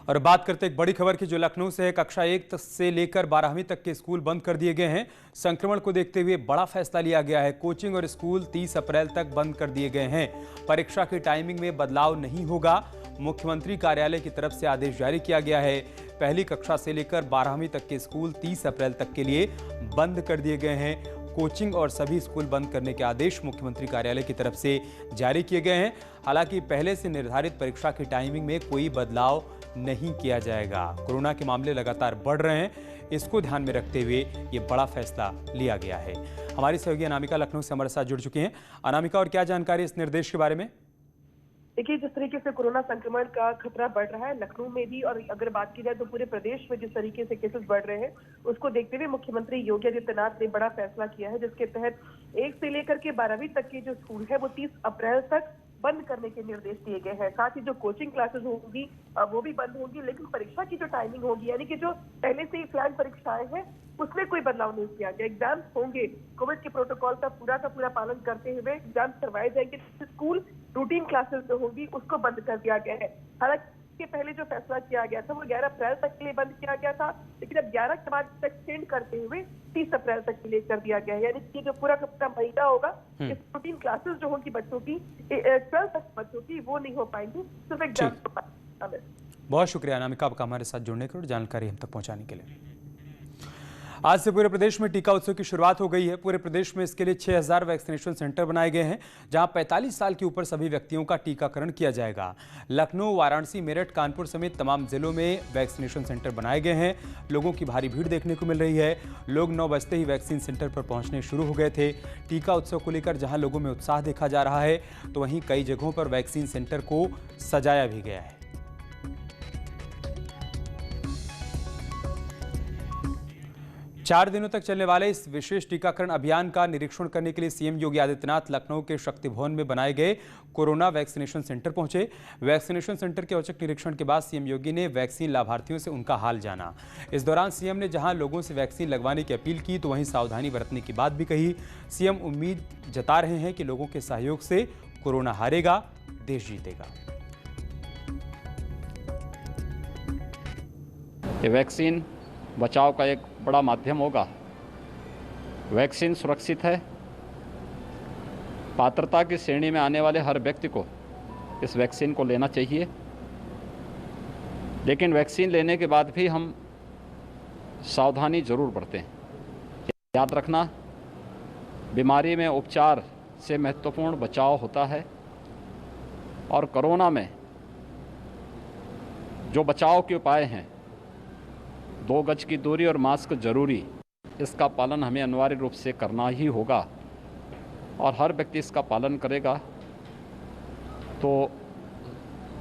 और बात करते एक बड़ी खबर की जो लखनऊ से है। कक्षा 1 से लेकर 12वीं तक के स्कूल बंद कर दिए गए हैं। संक्रमण को देखते हुए बड़ा फैसला लिया गया है। कोचिंग और स्कूल 30 अप्रैल तक बंद कर दिए गए हैं। परीक्षा की टाइमिंग में बदलाव नहीं होगा। मुख्यमंत्री कार्यालय की तरफ से आदेश जारी किया गया है। पहली कक्षा से लेकर 12वीं तक के स्कूल 30 अप्रैल तक के लिए बंद कर दिए गए हैं। कोचिंग और सभी स्कूल बंद करने के आदेश मुख्यमंत्री कार्यालय की तरफ से जारी किए गए हैं। हालांकि पहले से निर्धारित परीक्षा की टाइमिंग में कोई बदलाव नहीं किया जाएगा। कोरोना के मामले लगातार बढ़ रहे हैं, इसको ध्यान में रखते हुए ये बड़ा फैसला लिया गया है। हमारी सहयोगी अनामिका लखनऊ से हमारे साथ जुड़ चुकी हैं। अनामिका, और क्या जानकारी इस निर्देश के बारे में? देखिए, जिस तरीके से कोरोना संक्रमण का खतरा बढ़ रहा है लखनऊ में भी, और अगर बात की जाए तो पूरे प्रदेश में जिस तरीके से केसेस बढ़ रहे हैं, उसको देखते हुए मुख्यमंत्री योगी आदित्यनाथ ने बड़ा फैसला किया है, जिसके तहत 1 से लेकर के 12वीं तक के जो स्कूल है वो 30 अप्रैल तक बंद करने के निर्देश दिए गए हैं। साथ ही जो कोचिंग क्लासेस होंगी वो भी बंद होंगी, लेकिन परीक्षा की जो टाइमिंग होगी, यानी कि जो पहले से ही प्लान परीक्षाएं हैं उसमें कोई बदलाव नहीं किया गया। एग्जाम्स होंगे, कोविड के प्रोटोकॉल का पूरा पालन करते हुए एग्जाम्स करवाए जाएंगे। स्कूल रूटीन क्लासेस जो होगी उसको बंद कर दिया गया है। हालांकि के पहले जो फैसला किया गया था वो 11 अप्रैल तक के लिए बंद किया गया था, लेकिन अब 11 के बाद एक्सटेंड करते हुए 30 अप्रैल तक के लिए कर दिया गया है। यानी कि जो पूरा का महीना होगा, इस रूटीन क्लासेस जो होंगी बच्चों की 12 तक बच्चों की, वो नहीं हो पाएंगी, सिर्फ एग्जाम। बहुत शुक्रिया अनामिका आपका हमारे साथ जुड़ने के और जानकारी हम तक पहुंचाने के लिए। आज से पूरे प्रदेश में टीका उत्सव की शुरुआत हो गई है। पूरे प्रदेश में इसके लिए 6000 वैक्सीनेशन सेंटर बनाए गए हैं, जहां 45 साल के ऊपर सभी व्यक्तियों का टीकाकरण किया जाएगा। लखनऊ, वाराणसी, मेरठ, कानपुर समेत तमाम जिलों में वैक्सीनेशन सेंटर बनाए गए हैं। लोगों की भारी भीड़ देखने को मिल रही है। लोग 9 बजते ही वैक्सीन सेंटर पर पहुंचने शुरू हो गए थे। टीका उत्सव को लेकर जहां लोगों में उत्साह देखा जा रहा है, तो वहीं कई जगहों पर वैक्सीन सेंटर को सजाया भी गया है। 4 दिनों तक चलने वाले इस विशेष टीकाकरण अभियान का निरीक्षण करने के लिए सीएम योगी आदित्यनाथ लखनऊ के शक्ति भवन में बनाए गए कोरोना वैक्सीनेशन सेंटर पहुंचे। वैक्सीनेशन सेंटर के औचक निरीक्षण के बाद सीएम योगी ने वैक्सीन लाभार्थियों से उनका हाल जाना। इस दौरान सीएम ने जहां लोगों से वैक्सीन लगवाने की अपील की, तो वहीं सावधानी बरतने की बात भी कही। सीएम उम्मीद जता रहे हैं कि लोगों के सहयोग से कोरोना हारेगा, देश जीतेगा। ये वैक्सीन बचाव का एक बड़ा माध्यम होगा। वैक्सीन सुरक्षित है। पात्रता की श्रेणी में आने वाले हर व्यक्ति को इस वैक्सीन को लेना चाहिए, लेकिन वैक्सीन लेने के बाद भी हम सावधानी जरूर बरतें। याद रखना, बीमारी में उपचार से महत्वपूर्ण बचाव होता है, और कोरोना में जो बचाव के उपाय हैं, 2 गज की दूरी और मास्क जरूरी, इसका पालन हमें अनिवार्य रूप से करना ही होगा। और हर व्यक्ति इसका पालन करेगा तो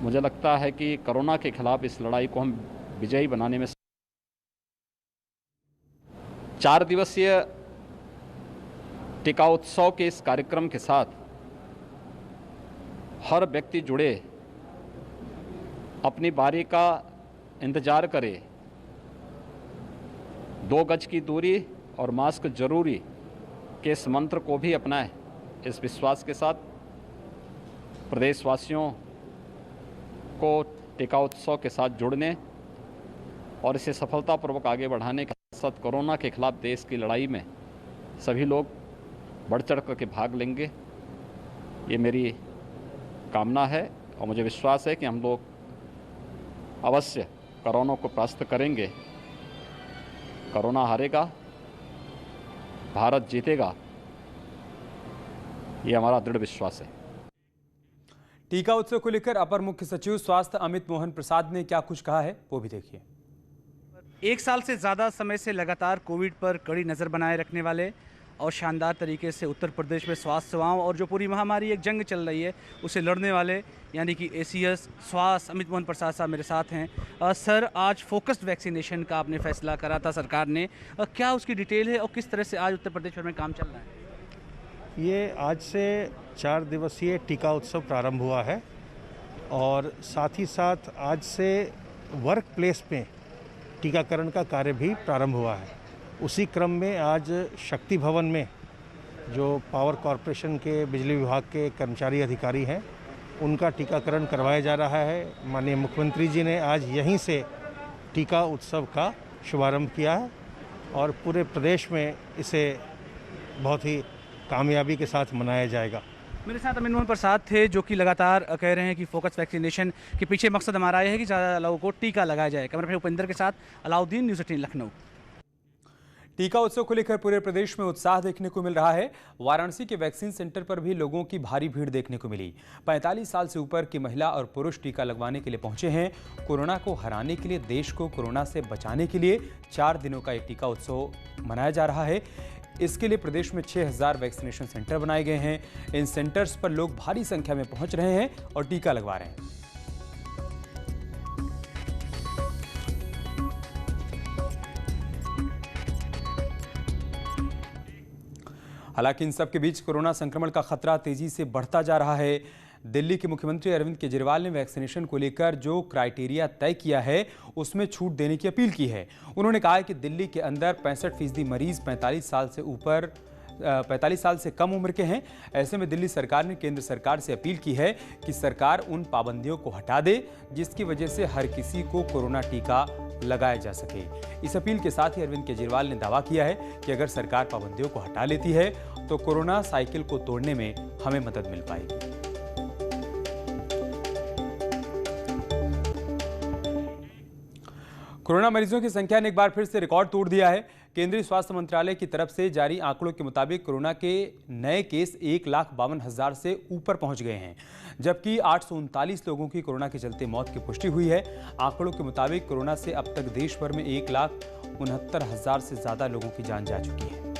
मुझे लगता है कि कोरोना के खिलाफ इस लड़ाई को हम विजयी बनाने में 4 दिवसीय टीका उत्सव के इस कार्यक्रम के साथ हर व्यक्ति जुड़े, अपनी बारी का इंतजार करे, 2 गज की दूरी और मास्क जरूरी के इस मंत्र को भी अपनाएं। इस विश्वास के साथ प्रदेशवासियों को टीका उत्सव के साथ जुड़ने और इसे सफलतापूर्वक आगे बढ़ाने के साथ कोरोना के खिलाफ देश की लड़ाई में सभी लोग बढ़ चढ़ करके भाग लेंगे, ये मेरी कामना है। और मुझे विश्वास है कि हम लोग अवश्य कोरोना को परास्त करेंगे। कोरोना हारेगा, भारत जीतेगा, ये हमारा दृढ़ विश्वास है। टीका उत्सव को लेकर अपर मुख्य सचिव स्वास्थ्य अमित मोहन प्रसाद ने क्या कुछ कहा है, वो भी देखिए। 1 साल से ज़्यादा समय से लगातार कोविड पर कड़ी नज़र बनाए रखने वाले और शानदार तरीके से उत्तर प्रदेश में स्वास्थ्य सेवाओं और जो पूरी महामारी एक जंग चल रही है उसे लड़ने वाले यानी कि एसीएस स्वास्थ्य अमित मोहन प्रसाद साहब मेरे साथ हैं। सर, आज फोकस्ड वैक्सीनेशन का आपने फैसला करा था सरकार ने, क्या उसकी डिटेल है और किस तरह से आज उत्तर प्रदेश भर में काम चल रहा है? ये आज से 4 दिवसीय टीका उत्सव प्रारंभ हुआ है, और साथ ही साथ आज से वर्क प्लेस में टीकाकरण का कार्य भी प्रारंभ हुआ है। उसी क्रम में आज शक्ति भवन में जो पावर कॉरपोरेशन के बिजली विभाग के कर्मचारी अधिकारी हैं, उनका टीकाकरण करवाया जा रहा है। माननीय मुख्यमंत्री जी ने आज यहीं से टीका उत्सव का शुभारंभ किया है और पूरे प्रदेश में इसे बहुत ही कामयाबी के साथ मनाया जाएगा। मेरे साथ अमित मोहन प्रसाद थे, जो कि लगातार कह रहे हैं कि फोकस वैक्सीनेशन के पीछे मकसद हमारा यह है कि ज़्यादा लोगों को टीका लगाया जाए। कैमरा पर्सन उपेंद्र के साथ अलाउद्दीन, न्यूज़ 18 लखनऊ। टीका उत्सव को लेकर पूरे प्रदेश में उत्साह देखने को मिल रहा है। वाराणसी के वैक्सीन सेंटर पर भी लोगों की भारी भीड़ देखने को मिली। 45 साल से ऊपर की महिला और पुरुष टीका लगवाने के लिए पहुंचे हैं। कोरोना को हराने के लिए, देश को कोरोना से बचाने के लिए 4 दिनों का ये टीका उत्सव मनाया जा रहा है। इसके लिए प्रदेश में 6000 वैक्सीनेशन सेंटर बनाए गए हैं। इन सेंटर्स पर लोग भारी संख्या में पहुंच रहे हैं और टीका लगवा रहे हैं। हालांकि इन सब के बीच कोरोना संक्रमण का खतरा तेजी से बढ़ता जा रहा है। दिल्ली के मुख्यमंत्री अरविंद केजरीवाल ने वैक्सीनेशन को लेकर जो क्राइटेरिया तय किया है उसमें छूट देने की अपील की है। उन्होंने कहा है कि दिल्ली के अंदर 65% मरीज 45 साल से कम उम्र के हैं। ऐसे में दिल्ली सरकार ने केंद्र सरकार से अपील की है कि सरकार उन पाबंदियों को हटा दे जिसकी वजह से हर किसी को कोरोना टीका लगाया जा सके। इस अपील के साथ ही अरविंद केजरीवाल ने दावा किया है कि अगर सरकार पाबंदियों को हटा लेती है तो कोरोना साइकिल को तोड़ने में हमें मदद मिल पाएगी। कोरोना मरीजों की संख्या ने एक बार फिर से रिकॉर्ड तोड़ दिया है। केंद्रीय स्वास्थ्य मंत्रालय की तरफ से जारी आंकड़ों के मुताबिक कोरोना के नए केस 1,52,000 से ऊपर पहुंच गए हैं, जबकि 839 लोगों की कोरोना के चलते मौत की पुष्टि हुई है। आंकड़ों के मुताबिक कोरोना से अब तक देश भर में 1,69,000 से ज्यादा लोगों की जान जा चुकी है।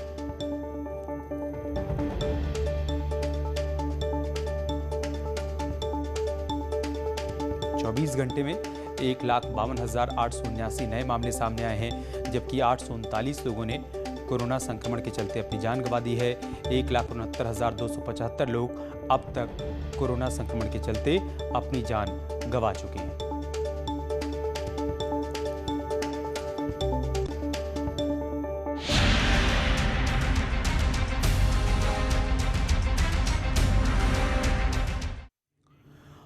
चौबीस घंटे में 1,52,879 नए मामले सामने आए हैं, जबकि 839 लोगों ने कोरोना संक्रमण के चलते अपनी जान गंवा दी है। 1,69,275 लोग अब तक कोरोना संक्रमण के चलते अपनी जान गंवा चुके हैं।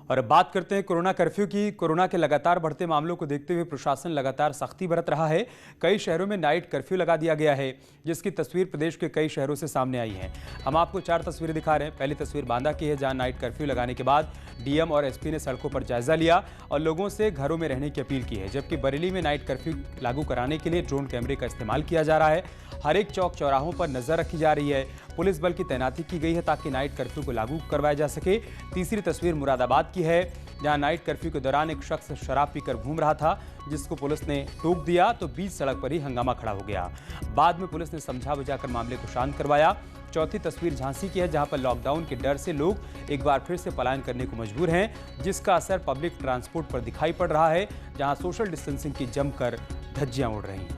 और अब बात करते हैं कोरोना कर्फ्यू की। कोरोना के लगातार बढ़ते मामलों को देखते हुए प्रशासन लगातार सख्ती बरत रहा है। कई शहरों में नाइट कर्फ्यू लगा दिया गया है, जिसकी तस्वीर प्रदेश के कई शहरों से सामने आई है। हम आपको 4 तस्वीरें दिखा रहे हैं। पहली तस्वीर बांदा की है, जहां नाइट कर्फ्यू लगाने के बाद डीएम और एसपी ने सड़कों पर जायजा लिया और लोगों से घरों में रहने की अपील की है। जबकि बरेली में नाइट कर्फ्यू लागू कराने के लिए ड्रोन कैमरे का इस्तेमाल किया जा रहा है। हर एक चौक चौराहों पर नजर रखी जा रही है। पुलिस बल की तैनाती की गई है ताकि नाइट कर्फ्यू को लागू करवाया जा सके। तीसरी तस्वीर मुरादाबाद की है, जहां नाइट कर्फ्यू के दौरान एक शख्स शराब पीकर घूम रहा था, जिसको पुलिस ने टोक दिया तो बीच सड़क पर ही हंगामा खड़ा हो गया। बाद में पुलिस ने समझा बुझाकर मामले को शांत करवाया। चौथी तस्वीर झांसी की है, जहां पर लॉकडाउन के डर से लोग एक बार फिर से पलायन करने को मजबूर हैं, जिसका असर पब्लिक ट्रांसपोर्ट पर दिखाई पड़ रहा है, जहां सोशल डिस्टेंसिंग की जमकर धज्जियां उड़ रही हैं।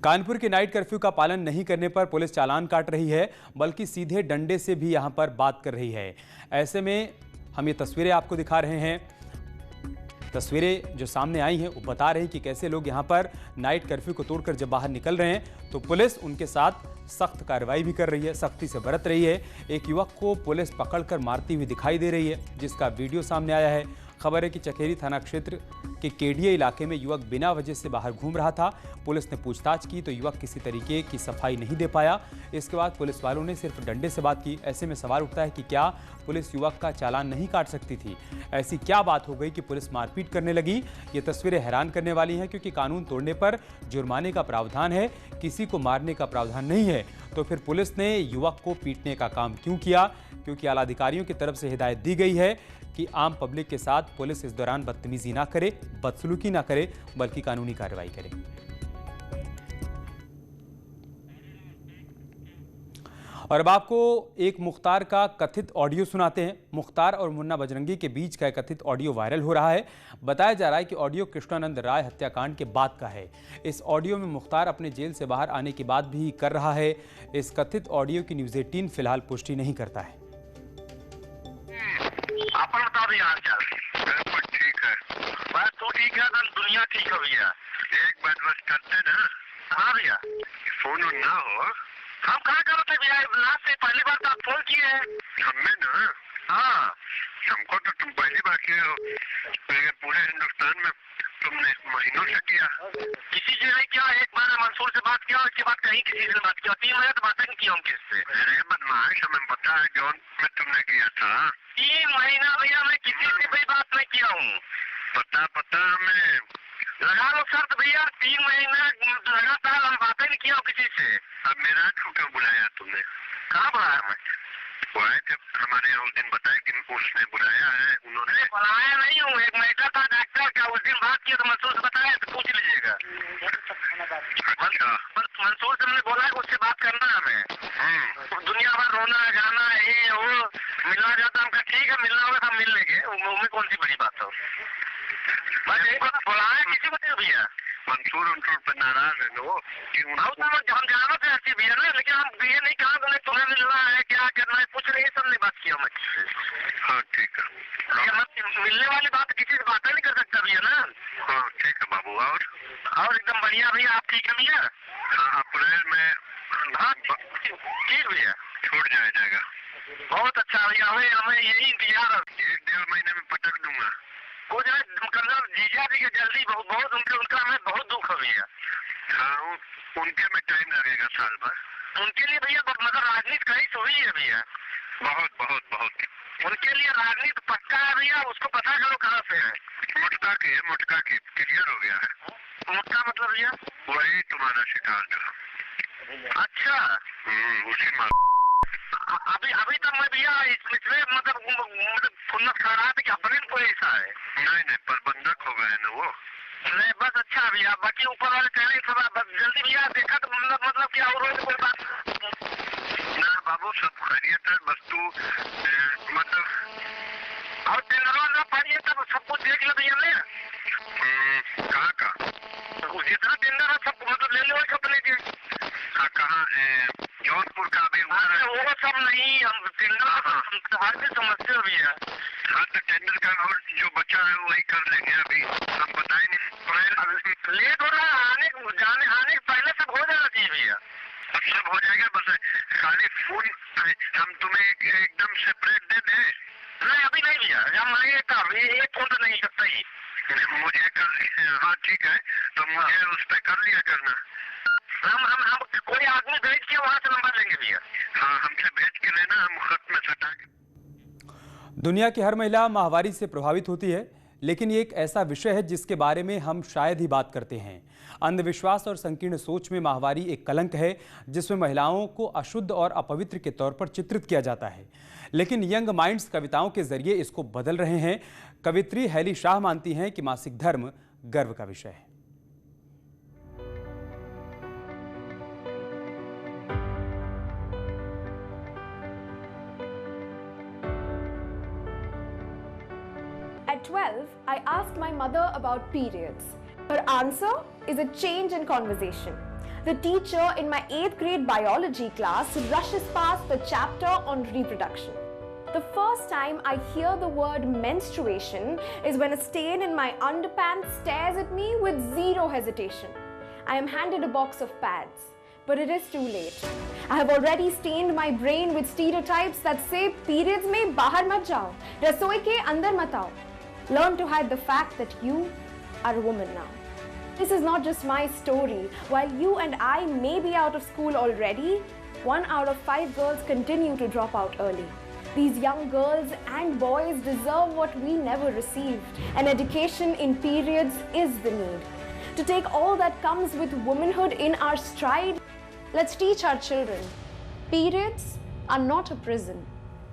कानपुर के नाइट कर्फ्यू का पालन नहीं करने पर पुलिस चालान काट रही है, बल्कि सीधे डंडे से भी यहां पर बात कर रही है। ऐसे में हम ये तस्वीरें आपको दिखा रहे हैं। तस्वीरें जो सामने आई हैं वो बता रही हैं कि कैसे लोग यहां पर नाइट कर्फ्यू को तोड़कर जब बाहर निकल रहे हैं तो पुलिस उनके साथ सख्त कार्रवाई भी कर रही है, सख्ती से बरत रही है। एक युवक को पुलिस पकड़कर मारती हुई दिखाई दे रही है, जिसका वीडियो सामने आया है। खबर है कि चकेरी थाना क्षेत्र के केडिया इलाके में युवक बिना वजह से बाहर घूम रहा था। पुलिस ने पूछताछ की तो युवक किसी तरीके की सफाई नहीं दे पाया। इसके बाद पुलिस वालों ने सिर्फ डंडे से बात की। ऐसे में सवाल उठता है कि क्या पुलिस युवक का चालान नहीं काट सकती थी? ऐसी क्या बात हो गई कि पुलिस मारपीट करने लगी? ये तस्वीरें हैरान करने वाली हैं, क्योंकि कानून तोड़ने पर जुर्माने का प्रावधान है, किसी को मारने का प्रावधान नहीं है। तो फिर पुलिस ने युवक को पीटने का काम क्यों किया? क्योंकि आला अधिकारियों की तरफ से हिदायत दी गई है कि आम पब्लिक के साथ पुलिस इस दौरान बदतमीजी ना करे, बदसलूकी ना करे, बल्कि कानूनी कार्रवाई करे। और अब आपको एक मुख्तार का कथित ऑडियो सुनाते हैं। मुख्तार और मुन्ना बजरंगी के बीच का कथित ऑडियो वायरल हो रहा है। बताया जा रहा है कि ऑडियो कृष्णानंद राय हत्याकांड के बाद का है। इस ऑडियो में मुख्तार अपने जेल से बाहर आने के बाद भी कर रहा है। इस कथित ऑडियो की न्यूज़ 18 फिलहाल पुष्टि नहीं करता है। बिल्कुल ठीक है, बस तो ठीक है, कल दुनिया ठीक हो भैया। एक बात बस करते ना। हाँ भैया, फोन ना हो हम कहाँ कर रहे थे भैया? लास्ट से पहली बार तो आप फोन किए हैं हमें ना। हाँ, हमको तो तुम पहली बार किए हो, लेकिन पूरे हिंदुस्तान में तुमने महीनों से किया। किसी से नहीं किया, एक बार मंसूर से बात किया, उसके बाद कहीं किसी से बात किया, 3 महीने तो बात नहीं किया हम किससे। अरे बदमाश, हमें पता है जौन में तुमने किया था। 3 महीना भैया मैं किसी से भी बात नहीं किया हूँ। पता हमें। लगा लो शर्त भैया, 3 महीना लगातार हम बातें नहीं किया किसी से। अब मेरा क्यों बुलाया तुमने? कहाँ बुलाया मैं? बुलाए थे हमारे यहाँ उस दिन, बताया कि उसने बुलाया है। उन्होंने बुलाया नहीं हूँ, एक मैटर था डॉक्टर का, उस दिन बात किया तो मंसूर से बताया, तो पूछ लीजिएगा। अच्छा, मंसूर से हमने बोला कि उससे बात करना है हमें। दुनिया भर रोना गाना ये वो, मिलना जाता, हम कहा ठीक है मिलना होगा तो हम मिल लेंगे, उसमें कौन सी बड़ी बात हो। बस एक बात बुलाया किसी को नहीं भैया। मंसूर पे नाराज है वो। हम जाना थे अच्छी भैया ना, लेकिन हम ये नहीं कहा तुम्हें मिलना है क्या करना है, कुछ नहीं, सब ने बात किया मैं किसी से। हाँ ठीक है, मिलने वाली बात किसी से बात नहीं कर सकता भैया ना। हाँ ठीक है बाबू। और एकदम बढ़िया भैया, आप ठीक है भैया? हाँ, अप्रैल में। हाँ ठीक भैया, छूट जाएगा। बहुत अच्छा भैया, हमें यही इंतजार, 1-1.5 महीने में पटक दूंगा। कुछ जीजा जी के जल्दी बहुत उनका हमें बहुत दुख हो भैया। हाँ, उनके में टाइम लगेगा साल भर। उनके लिए भैया मतलब राजनीति कहीं तो हुई है भैया, बहुत उनके लिए राजनीति पक्का है भैया, उसको पता करो कहाँ से है। मुटका की क्लियर हो गया है। मुटका मतलब भैया वही तुम्हारा शिकार था। अच्छा, उसी अभी तक मैं भैया इसमें मतलब खुन्नस खा रहा था कि अपने को ऐसा है। नहीं, प्रबंधक हो गए ना वो। नहीं बस अच्छा भैया, बाकी ऊपर वाले कह रहे थोड़ा बस जल्दी भैया देखा तो मतलब क्या और कोई बात ना बाबू, सब खैरियत है, बस तू मतलब और टेंडर पाइए तब सब कुछ देख लो भैया ने। कहाँ का जितना टेंडर है सब मतलब ले लो अपने के। कहाँ जौनपुर का भी वो सब नहीं, हम टेंडर हर भी समझते हो भैया। हाँ तो टेंडर का और जो बचा है वही कर लेंगे, अभी हम बताए नहीं। लेट हो रहा है, आने पहले सब हो जाना चाहिए भैया। सब हो जाएगा, बस खाली फोन हम तुम्हें एकदम सेपरेट दे दें। नहीं अभी नहीं भैया, हम आएंगे तब, ये फोन तो नहीं सकता ही मुझे कर। हाँ ठीक है, तो मुझे उस पर कर लिया करना। हम कोई आदमी भेज के वहाँ से नंबर लेंगे भैया। हाँ हमसे भेज के लेना, हम खत में सटा के। दुनिया की हर महिला माहवारी से प्रभावित होती है, लेकिन ये एक ऐसा विषय है जिसके बारे में हम शायद ही बात करते हैं। अंधविश्वास और संकीर्ण सोच में माहवारी एक कलंक है जिसमें महिलाओं को अशुद्ध और अपवित्र के तौर पर चित्रित किया जाता है, लेकिन यंग माइंड्स कविताओं के जरिए इसको बदल रहे हैं। कवित्री हैली शाह मानती हैं कि मासिक धर्म गर्व का विषय है। At 12, I asked my mother about periods. Her answer is a change in conversation. The teacher in my 8th grade biology class rushes past the chapter on reproduction. The first time I hear the word menstruation is when a stain in my underpants stares at me with zero hesitation. I am handed a box of pads, but it is too late. I have already stained my brain with stereotypes that say periods mein bahar mat jao, rasoi ke andar mat aao. Learn to hide the fact that you are a woman now. This is not just my story. While you and I may be out of school already, 1 out of 5 girls continue to drop out early. These young girls and boys deserve what we never received. An education in periods is the need. To take all that comes with womanhood in our stride, let's teach our children. Periods are not a prison,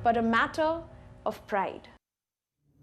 but a matter of pride.